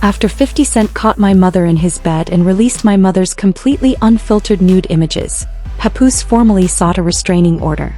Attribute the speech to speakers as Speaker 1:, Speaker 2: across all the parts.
Speaker 1: After 50 Cent caught my mother in his bed and released my mother's completely unfiltered nude images, Papoose formally sought a restraining order.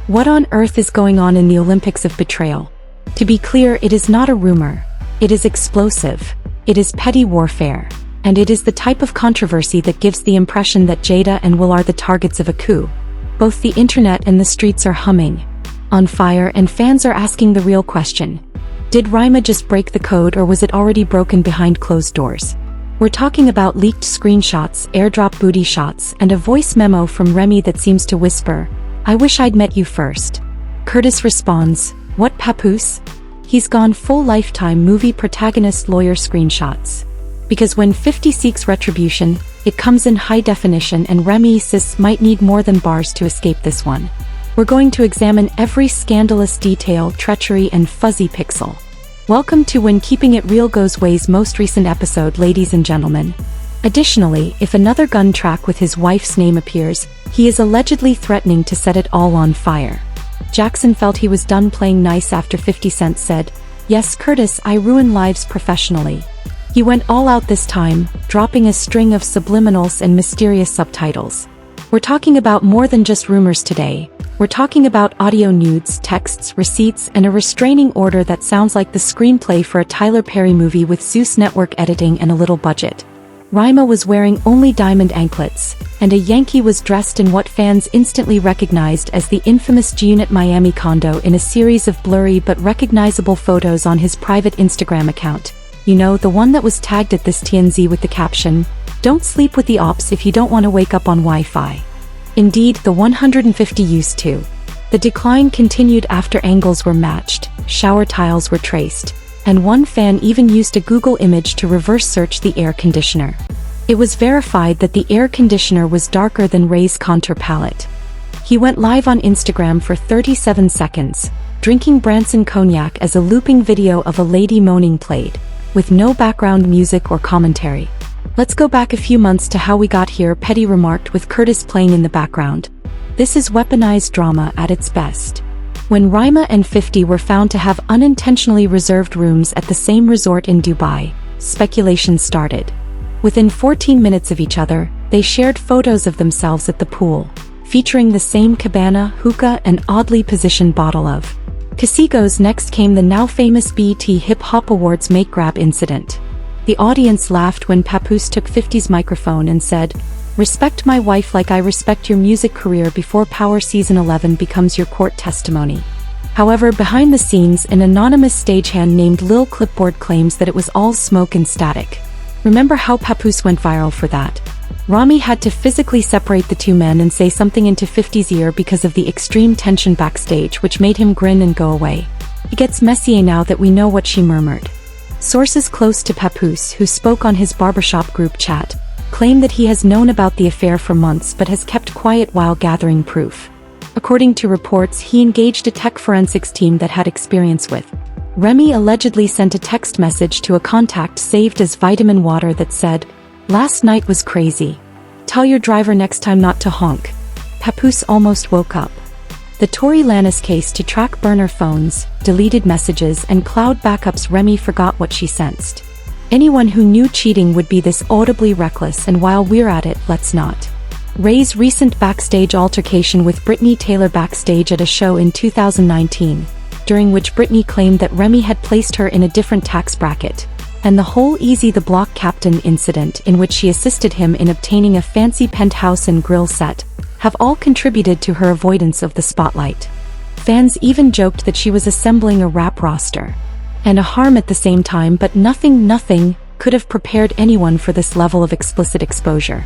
Speaker 1: What on earth is going on in the Olympics of betrayal? To be clear, it is not a rumor. It is explosive. It is petty warfare. And it is the type of controversy that gives the impression that Jada and Will are the targets of a coup. Both the internet and the streets are humming, on fire, and fans are asking the real question. Did Remy just break the code, or was it already broken behind closed doors? We're talking about leaked screenshots, airdrop booty shots, and a voice memo from Remy that seems to whisper, "I wish I'd met you first." Curtis responds, "What, Papoose?" He's gone full Lifetime movie protagonist lawyer screenshots. Because when 50 seeks retribution, it comes in high definition, and Remy sis might need more than bars to escape this one. We're going to examine every scandalous detail, treachery, and fuzzy pixel. Welcome to When Keeping It Real Goes Way's most recent episode, ladies and gentlemen. Additionally, if another gun track with his wife's name appears, he is allegedly threatening to set it all on fire. Jackson felt he was done playing nice after 50 Cent said, "Yes, Curtis, I ruin lives professionally." He went all out this time, dropping a string of subliminals and mysterious subtitles. We're talking about more than just rumors today. We're talking about audio nudes, texts, receipts, and a restraining order that sounds like the screenplay for a Tyler Perry movie with Zeus Network editing and a little budget. Remy was wearing only diamond anklets, and a Yankee was dressed in what fans instantly recognized as the infamous G-Unit Miami condo in a series of blurry but recognizable photos on his private Instagram account. You know, the one that was tagged at this TNZ with the caption, "Don't sleep with the ops if you don't want to wake up on Wi-Fi." Indeed, the 150 used to. The decline continued after angles were matched, shower tiles were traced, and one fan even used a Google image to reverse search the air conditioner. It was verified that the air conditioner was darker than Ray's contour palette. He went live on Instagram for 37 seconds, drinking Branson cognac as a looping video of a lady moaning played, with no background music or commentary. "Let's go back a few months to how we got here," Petty remarked with Curtis playing in the background. This is weaponized drama at its best. When Remy and 50 were found to have unintentionally reserved rooms at the same resort in Dubai, speculation started. Within 14 minutes of each other, they shared photos of themselves at the pool, featuring the same cabana, hookah, and oddly positioned bottle of Casigos. Next came the now famous BET Hip Hop Awards make grab incident. The audience laughed when Papoose took 50's microphone and said, "Respect my wife like I respect your music career before Power Season 11 becomes your court testimony." However, behind the scenes, an anonymous stagehand named Lil Clipboard claims that it was all smoke and static. Remember how Papoose went viral for that? Remy had to physically separate the two men and say something into 50's ear because of the extreme tension backstage, which made him grin and go away. It gets messier now that we know what she murmured. Sources close to Papoose, who spoke on his barbershop group chat, claim that he has known about the affair for months but has kept quiet while gathering proof. According to reports, he engaged a tech forensics team that had experience with. Remy allegedly sent a text message to a contact saved as vitamin water that said, "Last night was crazy. Tell your driver next time not to honk." Papoose almost woke up. The Tory Lannis case to track burner phones, deleted messages, and cloud backups. Remy forgot what she sensed. Anyone who knew cheating would be this audibly reckless, and while we're at it, let's not. Ray's recent backstage altercation with Britney Taylor backstage at a show in 2019, during which Britney claimed that Remy had placed her in a different tax bracket, and the whole Easy the Block Captain incident in which she assisted him in obtaining a fancy penthouse and grill set, have all contributed to her avoidance of the spotlight. Fans even joked that she was assembling a rap roster. And a harm at the same time, but nothing could have prepared anyone for this level of explicit exposure.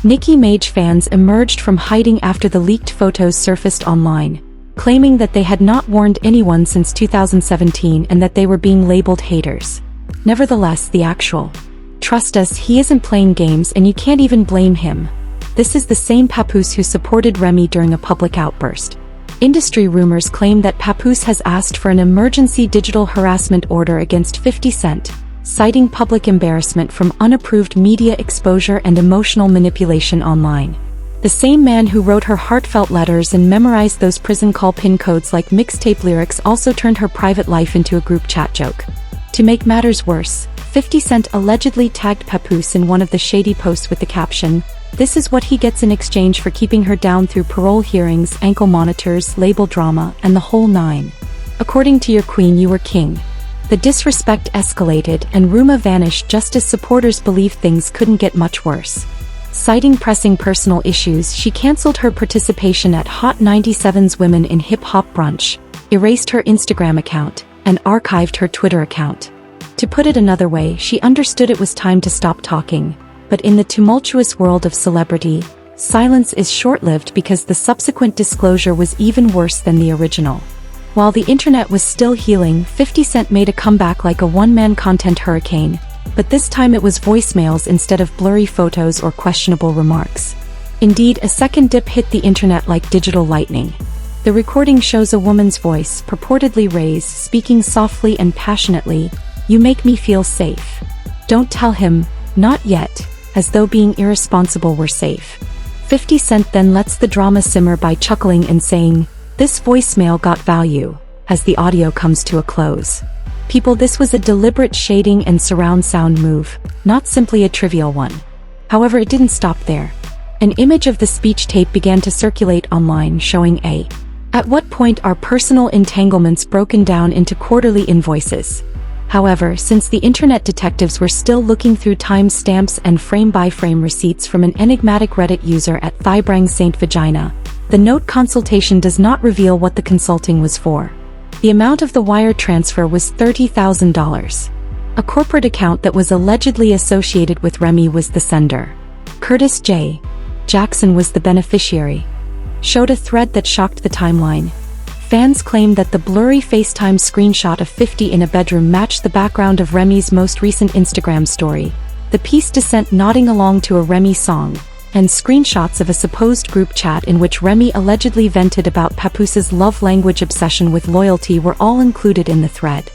Speaker 1: Nicki Minaj fans emerged from hiding after the leaked photos surfaced online, claiming that they had not warned anyone since 2017 and that they were being labeled haters. Nevertheless, the actual, "Trust us, he isn't playing games and you can't even blame him." This is the same Papoose who supported Remy during a public outburst. Industry rumors claim that Papoose has asked for an emergency digital harassment order against 50 Cent, citing public embarrassment from unapproved media exposure and emotional manipulation online. The same man who wrote her heartfelt letters and memorized those prison call pin codes like mixtape lyrics also turned her private life into a group chat joke. To make matters worse, 50 Cent allegedly tagged Papoose in one of the shady posts with the caption, "This is what he gets in exchange for keeping her down through parole hearings, ankle monitors, label drama, and the whole nine. According to your queen, you were king." The disrespect escalated and Remy vanished just as supporters believed things couldn't get much worse. Citing pressing personal issues, she cancelled her participation at Hot 97's Women in Hip Hop brunch, erased her Instagram account, and archived her Twitter account. To put it another way, she understood it was time to stop talking, but in the tumultuous world of celebrity, silence is short-lived because the subsequent disclosure was even worse than the original. While the internet was still healing, 50 Cent made a comeback like a one-man content hurricane, but this time it was voicemails instead of blurry photos or questionable remarks. Indeed, a second dip hit the internet like digital lightning. The recording shows a woman's voice, purportedly raised, speaking softly and passionately, "You make me feel safe. Don't tell him, not yet," as though being irresponsible were safe. 50 Cent then lets the drama simmer by chuckling and saying, "This voicemail got value," as the audio comes to a close. People, this was a deliberate shading and surround sound move, not simply a trivial one. However, it didn't stop there. An image of the speech tape began to circulate online showing at what point are personal entanglements broken down into quarterly invoices. However, since the internet detectives were still looking through timestamps and frame-by-frame receipts from an enigmatic Reddit user at Thibrang Saint Vagina, the note consultation does not reveal what the consulting was for. The amount of the wire transfer was $30,000. A corporate account that was allegedly associated with Remy was the sender. Curtis J. Jackson was the beneficiary. Showed a thread that shocked the timeline. Fans claimed that the blurry FaceTime screenshot of 50 in a bedroom matched the background of Remy's most recent Instagram story, the piece descent nodding along to a Remy song, and screenshots of a supposed group chat in which Remy allegedly vented about Papoose's love language obsession with loyalty were all included in the thread.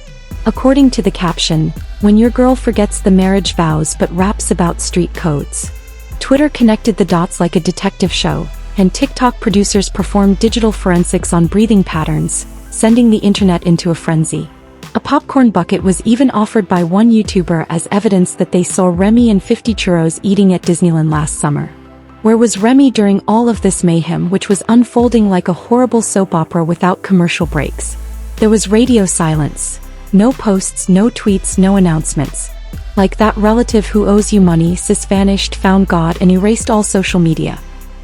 Speaker 1: According to the caption, "When your girl forgets the marriage vows but raps about street codes." Twitter connected the dots like a detective show, and TikTok producers performed digital forensics on breathing patterns, sending the internet into a frenzy. A popcorn bucket was even offered by one YouTuber as evidence that they saw Remy and 50 churros eating at Disneyland last summer. Where was Remy during all of this mayhem, which was unfolding like a horrible soap opera without commercial breaks? There was radio silence. No posts, no tweets, no announcements. Like that relative who owes you money, sis vanished, found God, and erased all social media.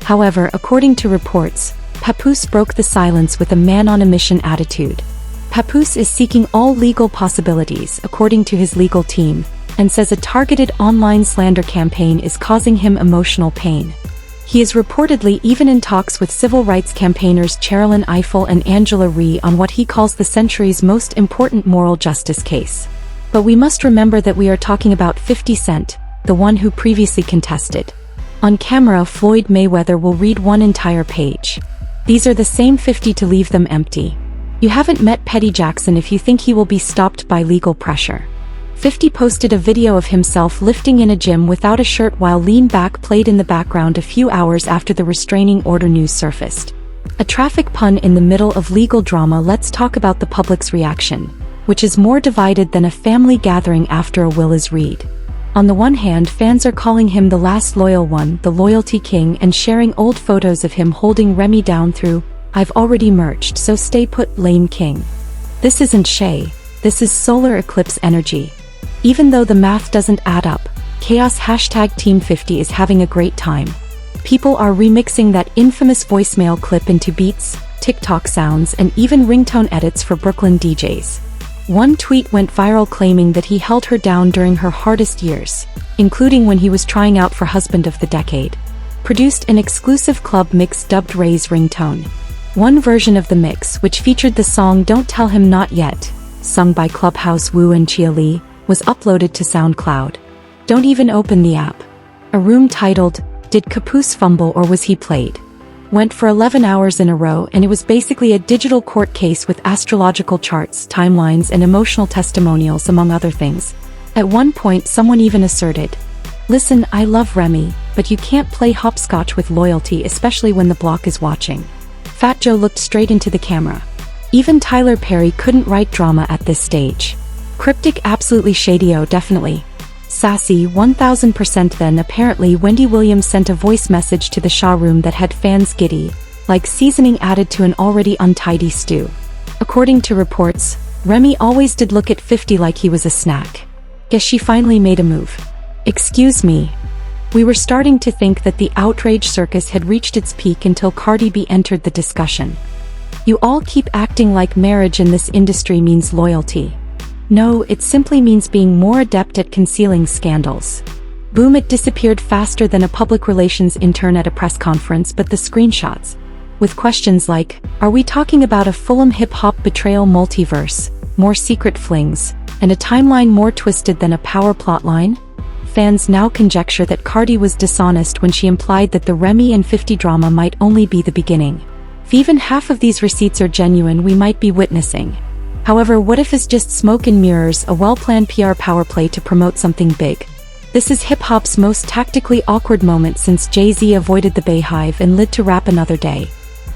Speaker 1: However, according to reports, Papoose broke the silence with a man-on-a-mission attitude. Papoose is seeking all legal possibilities, according to his legal team, and says a targeted online slander campaign is causing him emotional pain. He is reportedly even in talks with civil rights campaigners Cherilyn Ifill and Angela Rhee on what he calls the century's most important moral justice case. But we must remember that we are talking about 50 Cent, the one who previously contested. On camera, Floyd Mayweather will read one entire page. These are the same 50 to leave them empty. You haven't met Petty Jackson if you think he will be stopped by legal pressure. 50 posted a video of himself lifting in a gym without a shirt while Lean Back played in the background a few hours after the restraining order news surfaced. A traffic pun in the middle of legal drama. Let's talk about the public's reaction, which is more divided than a family gathering after a will is read. On the one hand, fans are calling him the last loyal one, the loyalty king, and sharing old photos of him holding Remy down through, "I've already merged, so stay put, lame king." This isn't Shay, this is solar eclipse energy. Even though the math doesn't add up, chaos #Team 50 is having a great time. People are remixing that infamous voicemail clip into beats, TikTok sounds, and even ringtone edits for Brooklyn DJs. One tweet went viral claiming that he held her down during her hardest years, including when he was trying out for Husband of the Decade. Produced an exclusive club mix dubbed Ray's ringtone. One version of the mix, which featured the song Don't Tell Him Not Yet, sung by Clubhouse Wu and Chia Lee, was uploaded to SoundCloud. Don't even open the app. A room titled, "Did Papoose Fumble or Was He Played?" went for 11 hours in a row, and it was basically a digital court case with astrological charts, timelines, and emotional testimonials, among other things. At one point, someone even asserted, "Listen, I love Remy, but you can't play hopscotch with loyalty, especially when the block is watching." Fat Joe looked straight into the camera. Even Tyler Perry couldn't write drama at this stage. Cryptic, absolutely shady, oh definitely. Sassy, 1000%. Then apparently Wendy Williams sent a voice message to the Shaw room that had fans giddy, like seasoning added to an already untidy stew. According to reports, Remy always did look at 50 like he was a snack. Guess she finally made a move. Excuse me. We were starting to think that the outrage circus had reached its peak until Cardi B entered the discussion. You all keep acting like marriage in this industry means loyalty. No, it simply means being more adept at concealing scandals. Boom, it disappeared faster than a public relations intern at a press conference, but the screenshots, with questions like, are we talking about a Fulham hip-hop betrayal multiverse, more secret flings, and a timeline more twisted than a power plotline? Fans now conjecture that Cardi was dishonest when she implied that the Remy and 50 drama might only be the beginning. If even half of these receipts are genuine, we might be witnessing. However, what if it's just smoke and mirrors, a well-planned PR power play to promote something big? This is hip-hop's most tactically awkward moment since Jay-Z avoided the Bayhive and led to Rap Another Day.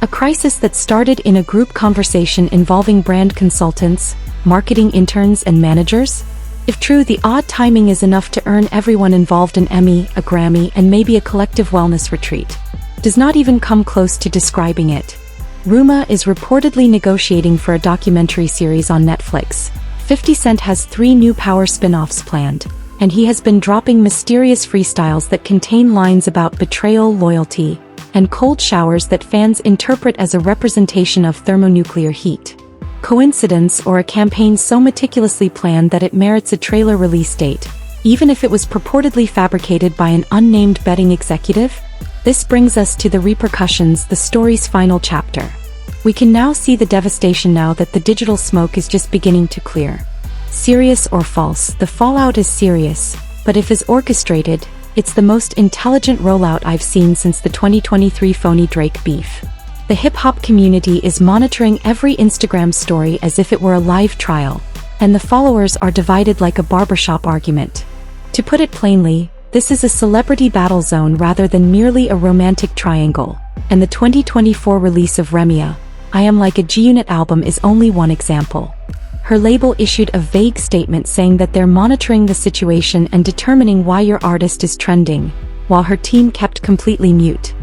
Speaker 1: A crisis that started in a group conversation involving brand consultants, marketing interns, and managers? If true, the odd timing is enough to earn everyone involved an Emmy, a Grammy, and maybe a collective wellness retreat. Does not even come close to describing it. Ruma is reportedly negotiating for a documentary series on Netflix. 50 Cent has 3 new Power spin-offs planned, and he has been dropping mysterious freestyles that contain lines about betrayal, loyalty, and cold showers that fans interpret as a representation of thermonuclear heat. Coincidence, or a campaign so meticulously planned that it merits a trailer release date, even if it was purportedly fabricated by an unnamed betting executive? This brings us to the repercussions, the story's final chapter. We can now see the devastation now that the digital smoke is just beginning to clear. Serious or false, the fallout is serious, but if is orchestrated, it's the most intelligent rollout I've seen since the 2023 phony Drake beef. The hip-hop community is monitoring every Instagram story as if it were a live trial, and the followers are divided like a barbershop argument. To put it plainly, this is a celebrity battle zone rather than merely a romantic triangle, and the 2024 release of Remy, I Am Like a G-Unit album is only one example. Her label issued a vague statement saying that they're monitoring the situation and determining why your artist is trending, while her team kept completely mute.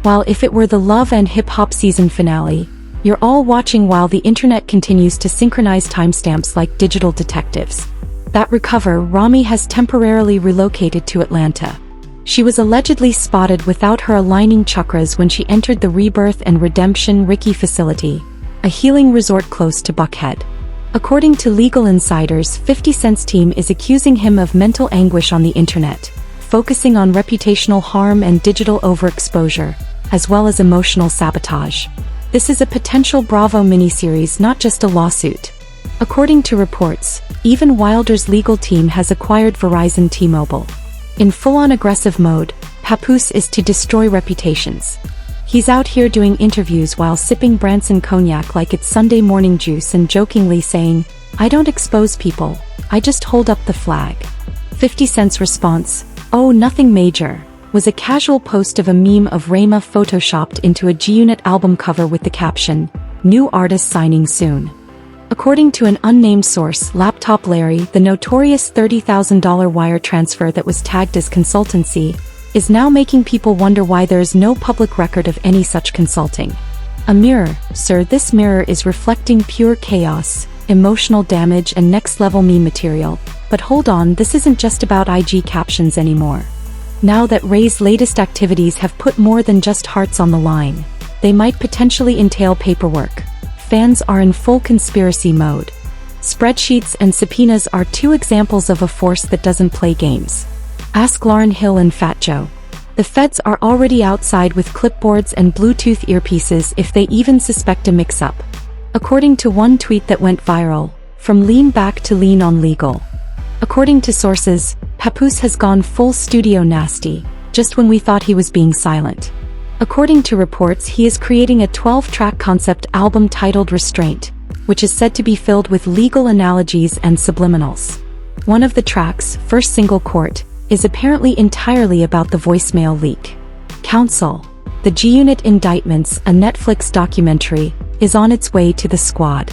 Speaker 1: While if it were the Love and Hip Hop season finale, you're all watching while the internet continues to synchronize timestamps like digital detectives. That recover, Remy has temporarily relocated to Atlanta. She was allegedly spotted without her aligning chakras when she entered the Rebirth and Redemption Ricky facility, a healing resort close to Buckhead. According to legal insiders, 50 Cent's team is accusing him of mental anguish on the internet, focusing on reputational harm and digital overexposure, as well as emotional sabotage. This is a potential Bravo miniseries, not just a lawsuit. According to reports, even Wilder's legal team has acquired Verizon T-Mobile. In full-on aggressive mode, Papoose is to destroy reputations. He's out here doing interviews while sipping Branson cognac like it's Sunday morning juice and jokingly saying, "I don't expose people, I just hold up the flag." 50 Cent's response, "Oh, nothing major," was a casual post of a meme of Remy photoshopped into a G-Unit album cover with the caption, "New artist signing soon." According to an unnamed source, Laptop Larry, the notorious $30,000 wire transfer that was tagged as consultancy, is now making people wonder why there is no public record of any such consulting. A mirror, sir, this mirror is reflecting pure chaos, emotional damage and next-level meme material. But hold on, this isn't just about IG captions anymore. Now that Ray's latest activities have put more than just hearts on the line, they might potentially entail paperwork. Fans are in full conspiracy mode. Spreadsheets and subpoenas are 2 examples of a force that doesn't play games. Ask Lauryn Hill and Fat Joe. The feds are already outside with clipboards and Bluetooth earpieces if they even suspect a mix-up. According to one tweet that went viral, from lean back to lean on legal. According to sources, Papoose has gone full studio nasty, just when we thought he was being silent. According to reports, he is creating a 12-track concept album titled Restraint, which is said to be filled with legal analogies and subliminals. One of the tracks, first single Court, is apparently entirely about the voicemail leak. Counsel, The G-Unit Indictments, a Netflix documentary, is on its way to the squad.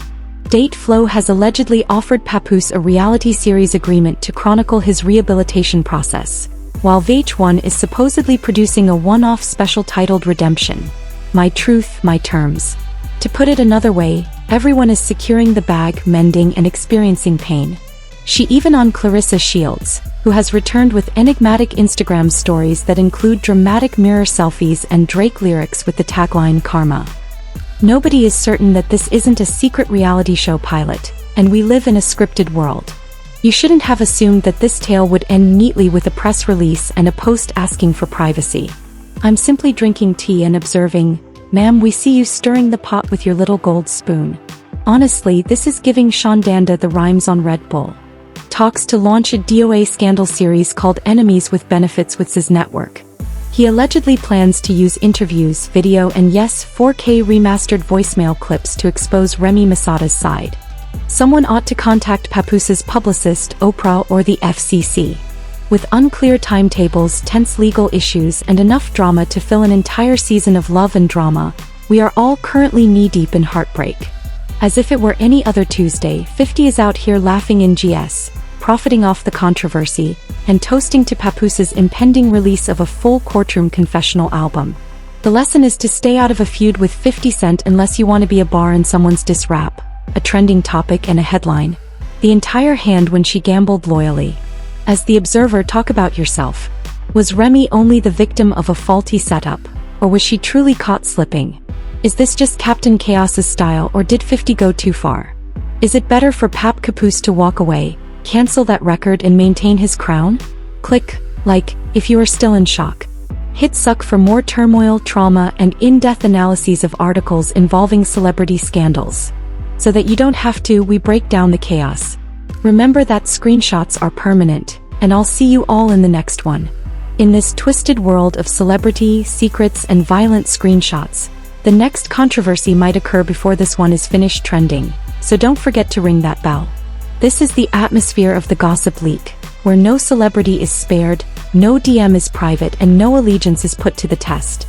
Speaker 1: Date Flow has allegedly offered Papoose a reality series agreement to chronicle his rehabilitation process, while VH1 is supposedly producing a one-off special titled Redemption. My truth, my terms. To put it another way, everyone is securing the bag, mending, and experiencing pain. She even on Clarissa Shields, who has returned with enigmatic Instagram stories that include dramatic mirror selfies and Drake lyrics with the tagline Karma. Nobody is certain that this isn't a secret reality show pilot, and we live in a scripted world. You shouldn't have assumed that this tale would end neatly with a press release and a post asking for privacy. I'm simply drinking tea and observing, ma'am, we see you stirring the pot with your little gold spoon. Honestly, this is giving Sean Danda the rhymes on Red Bull. Talks to launch a DOA scandal series called Enemies with Benefits with his network. He allegedly plans to use interviews, video, and yes, 4K remastered voicemail clips to expose Remy Masada's side. Someone ought to contact Papoose's publicist, Oprah, or the FCC. With unclear timetables, tense legal issues, and enough drama to fill an entire season of love and drama, we are all currently knee-deep in heartbreak. As if it were any other Tuesday, 50 is out here laughing in GS, profiting off the controversy, and toasting to Papoose's impending release of a full courtroom confessional album. The lesson is to stay out of a feud with 50 Cent unless you want to be a bar in someone's diss rap, a trending topic and a headline. The entire hand when she gambled loyally. As the Observer, talk about yourself. Was Remy only the victim of a faulty setup, or was she truly caught slipping? Is this just Captain Chaos's style, or did 50 go too far? Is it better for Papoose to walk away, cancel that record, and maintain his crown? Click like if you are still in shock. Hit suck for more turmoil, trauma, and in-depth analyses of articles involving celebrity scandals. So that you don't have to, we break down the chaos. Remember that screenshots are permanent, and I'll see you all in the next one. In this twisted world of celebrity, secrets, and violent screenshots, the next controversy might occur before this one is finished trending, so don't forget to ring that bell. This is the atmosphere of the gossip leak, where no celebrity is spared, no DM is private, and no allegiance is put to the test.